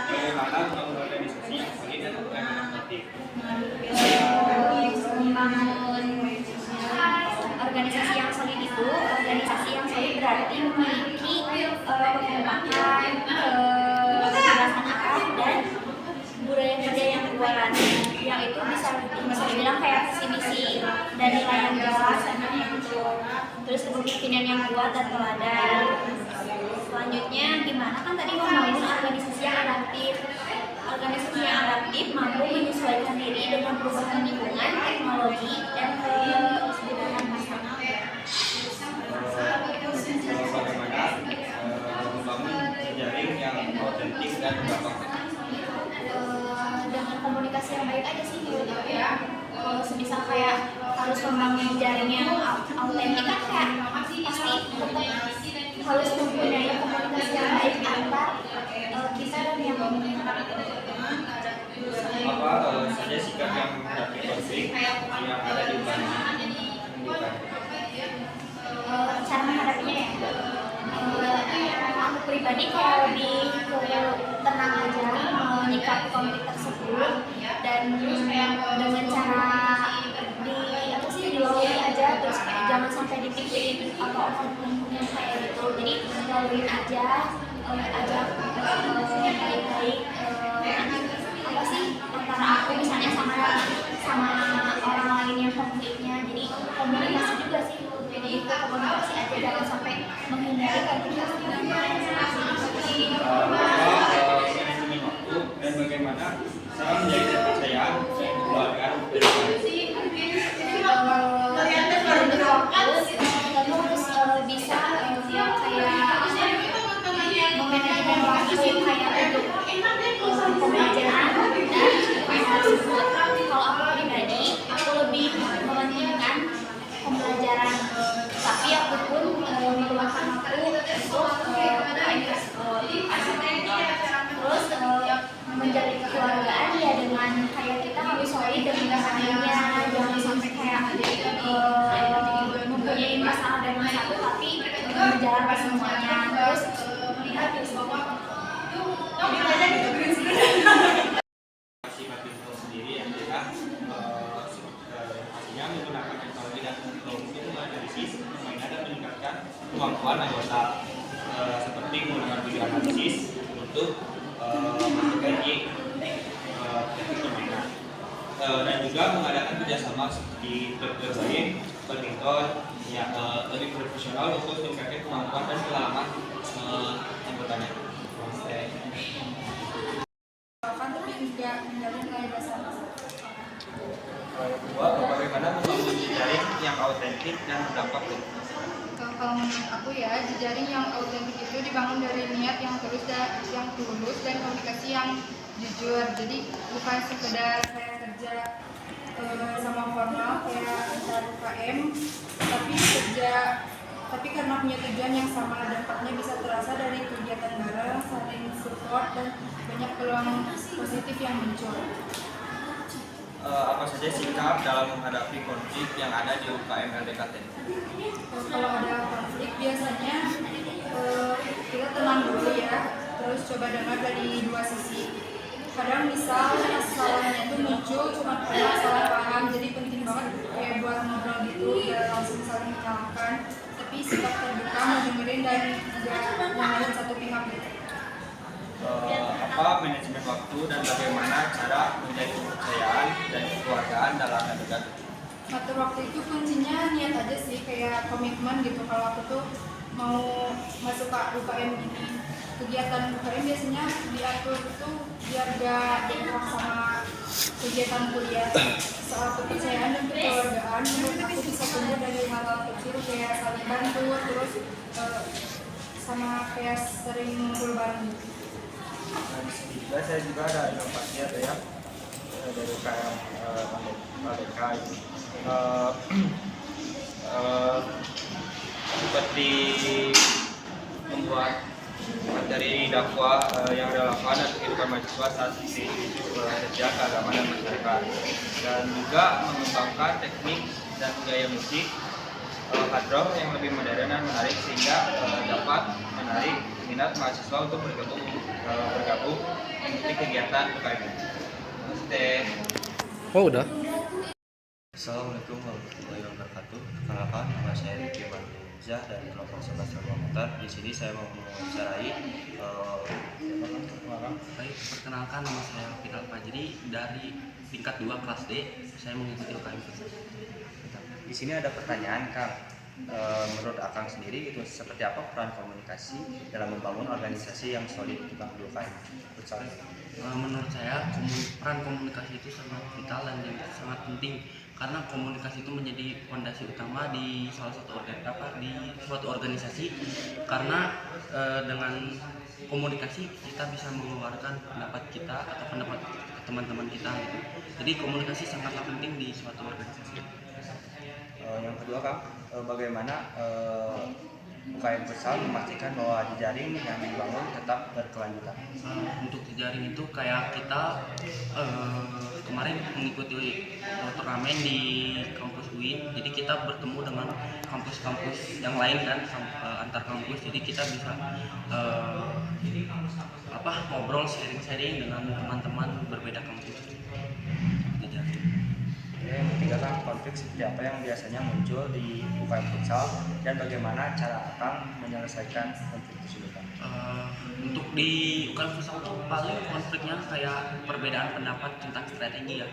bagaimana membangun organisasi yang solid dan berkompetitif. Membangun organisasi yang solid itu, organisasi yang solid berarti memiliki kekompakan, kejelasan arah dan budaya kerja yang kuat, yang itu bisa dibilang kayak visi misi dan nilai yang jelas gitu. Terus kepemimpinan yang kuat dan teladan. Selanjutnya gimana, kan tadi ngomongin organisasi yang adaptif. Organisasi yang adaptif mampu menyesuaikan diri dengan perubahan lingkungan, teknologi, dan kebutuhan pasar. Bagaimana membangun jejaring yang autentik dan berdampak. Dengan komunikasi yang baik aja sih menurut aku ya. Semisal kayak harus membangun jaring yang autentik kan kayak pasti tetap harus mempunyai komunikasi yang baik antar kita dan yang Apa saja sikap yang menghadapi konflik yang ada di UKM? cara menghadapinya ya. Aku pribadi kayak lebih ke tenang aja menyikapi konflik tersebut dan dengan cara dilalui aja, terus kayak jangan sampai dipikirin atau overthinking kayak gitu. Jadi laluin aja, ajak yang baik-baik apa sih antara aku misalnya sama orang lain yang konfliknya. Jadi komunikasi juga sih, jadi itu komunikasi aja, jangan sampai menghindari konflik. Manajemen waktu dan bagaimana cara menjaga kepercayaan keluarga kamu harus bisa kayak memanajemen waktu kayak untuk pembelajaran dan tersebut. Kalau aku pribadi, aku lebih mementingkan pembelajaran, tapi aku pun meluangkan waktu untuk terus menjalin kekeluargaan ya dengan kayak kita harus solid dengan lainnya, jangan sampai kayak mempunyai masalah dengan satu tapi berjalan ke semuanya. Terus sifat itu sendiri yang kita pastinya menggunakan teknologi dan teknologi itu menganalisis, mainan dan meningkatkan kemampuan anggota seperti menggunakan video analisis untuk mengkaji teknik permainan dan juga mengadakan kerjasama seperti klub-klub lain, badminton, ya lebih profesional untuk meningkatkan kemampuan dan pengalaman anggotanya. tapi juga menjalin nilai dasar. Kedua, bagaimana membangun jejaring yang autentik dan berdampak. Kalau menurut aku ya, jejaring yang autentik itu dibangun dari niat yang tulus dan komunikasi yang jujur. Jadi bukan sekedar kayak kerja sama formal kayak antar UKM, tapi karena punya tujuan yang sama, dampaknya bisa terasa dari kegiatan bareng, saling support dan banyak peluang positif yang muncul. Apa saja sikap dalam menghadapi konflik yang ada di UKM LDKT? Kalau ada konflik biasanya kita tenang dulu ya, terus coba dengar dari dua sisi. Kadang misal masalahnya itu muncul cuma karena salah paham, jadi penting banget kayak buat ngobrol gitu, ya langsung saling menyalahkan, tapi sikap terbuka mau dengerin dan nggak nyalahin satu pihak gitu. Apa manajemen waktu dan bagaimana cara menjaga kepercayaan dan kekeluargaan dalam LDKT? Ngatur waktu itu kuncinya niat aja sih, kayak komitmen gitu. Kalau aku tuh mau masuk ke UKM ini, kegiatan UKM biasanya diatur itu biar gak bentrok sama kegiatan kuliah. Soal kepercayaan dan kekeluargaan menurut aku bisa tumbuh dari hal-hal kecil kayak saling bantu, terus sama kayak sering ngumpul bareng gitu. Nah, di sini juga saya juga ada inovasi atau ya dari UKM LDK ini. Seperti membuat materi dakwah yang relevan dan kehidupan mahasiswa saat isu kerja, keagamaan dan masyarakat, dan juga mengembangkan teknik dan gaya musik hadroh yang lebih modern dan menarik sehingga dapat menarik minat mahasiswa untuk bergabung mengikuti kegiatan UKM. Oh udah. Assalamualaikum warahmatullahi wabarakatuh. Perkenalkan, nama saya Riki Manza dari kelompok 11 Motor. Di sini saya mau mewawancarai Baik, perkenalkan nama saya Fikal Fajri dari tingkat 2 kelas D. Saya mengikuti UKM Futsal. Di sini ada pertanyaan, Kang. Menurut Akang sendiri itu seperti apa peran komunikasi dalam membangun organisasi yang solid di UKM Futsal? Menurut saya peran komunikasi itu sangat vital dan juga sangat penting karena komunikasi itu menjadi fondasi utama di salah satu di suatu organisasi karena dengan komunikasi kita bisa mengeluarkan pendapat kita atau pendapat teman-teman kita gitu. Jadi komunikasi sangatlah penting di suatu organisasi. Yang kedua, Kang, bagaimana UKM Futsal memastikan bahwa jejaring yang dibangun tetap berkelanjutan? Untuk jejaring itu kayak kita kemarin mengikuti turnamen di kampus UIN, jadi kita bertemu dengan kampus-kampus yang lain kan, antar kampus, jadi kita bisa ngobrol sharing-sharing dengan teman-teman berbeda kampus. Yang ketiga, Kang, konflik seperti apa yang biasanya muncul di UKM Futsal dan bagaimana cara Akang menyelesaikan konflik tersebut, Kang? Untuk di UKM Futsal itu paling konfliknya kayak perbedaan pendapat tentang strategi ya.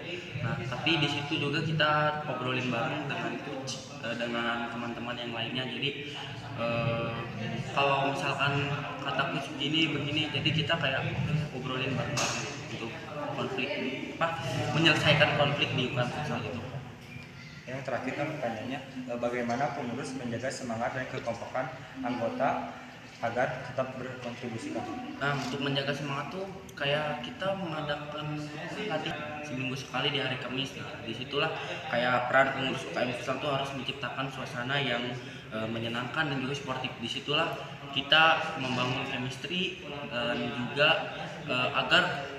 Nah, tapi di situ juga kita obrolin bareng dengan coach, dengan teman-teman yang lainnya. Jadi kalau misalkan kata coach begini, jadi kita kayak obrolin bareng-bareng untuk konflik menyelesaikan konflik di UKM Futsal itu. Yang terakhir, kan pertanyaannya, bagaimana pengurus menjaga semangat dan kekompakan anggota agar tetap berkontribusi, Kang? Nah, untuk menjaga semangat tuh kayak kita mengadakan latihan seminggu sekali di hari Kamis. Nah, disitulah kayak peran pengurus UKM Futsal tuh harus menciptakan suasana yang menyenangkan dan juga sportif. Disitulah kita membangun chemistry dan juga agar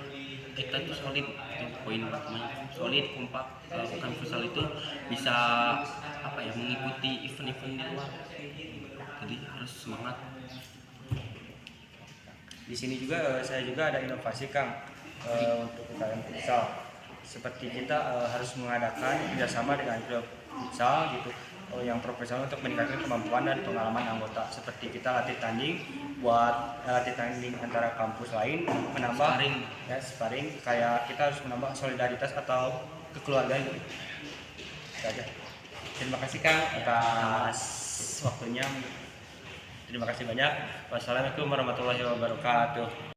kita itu solid, itu poin pertamanya, solid, kompak. UKM Futsal itu bisa mengikuti event-event di luar, jadi harus semangat. Di sini juga saya juga ada inovasi, Kang, untuk UKM Futsal. Seperti kita harus mengadakan kerjasama dengan klub futsal gitu, yang profesional untuk meningkatkan kemampuan dan pengalaman anggota. Seperti kita latih tanding antara kampus lain, menambah sparring, kayak kita harus menambah solidaritas atau kekeluargaan gitu. Itu aja. Terima kasih, Kang, atas waktunya. Terima kasih banyak. Wassalamualaikum warahmatullahi wabarakatuh.